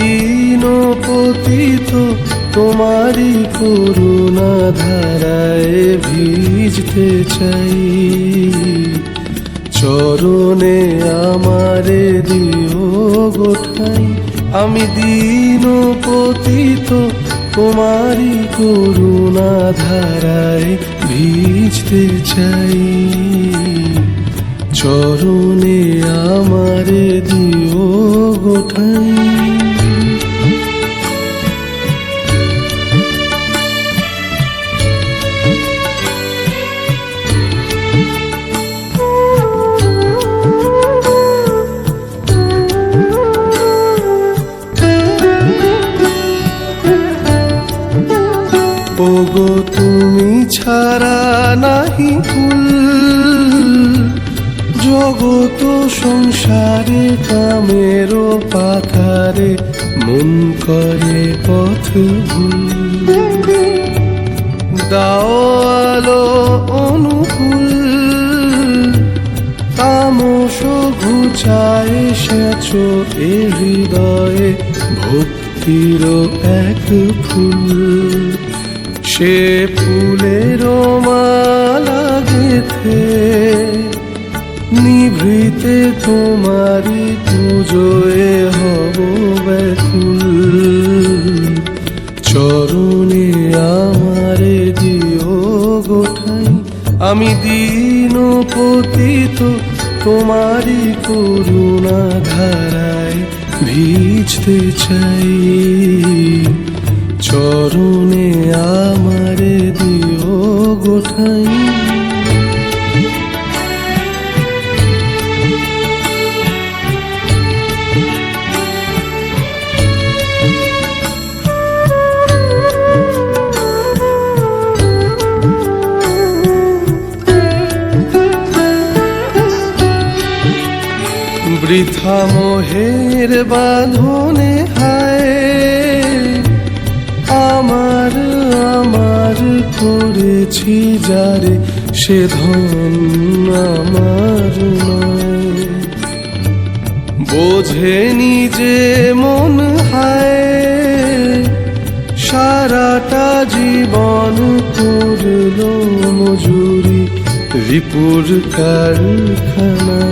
দীন পতিত তোমারি করুণা ধারায় ভিজতে চাই। চরণে আমারে দিও গোঠাই, আমি দীন পতিত তোমারি করুণা ধারায় ভিজতে চাই। চরণে আমারে দিও গোঠাই। ওগো তুমি ছাড়া নাহি কুল, জগত সংসারে কামের পাথারে মন করে পথ ভুল। দাও আলো অনুকূল, তামস ঘুচায় সেচ এ হৃদয়ে ভক্তির এক ফুল। সে ফুলের মালা গেথে নিভৃতে তোমারি পুজোয় হব ব্যাকুল। চরণে আমারে দিও গোঠাই, আমি দীন পতিত তোমারি করুণা ধারায় ভিজতে চাই। চরণে আমারে দিও গোঠাই। বৃথা মোহের বাঁধনে হায় আমার আমার করেছি যারে, সে ধন আমার নয়। বোঝেনি যে মন হায় সারাটা জীবন করলো মজুরি রিপুর কারখানায়।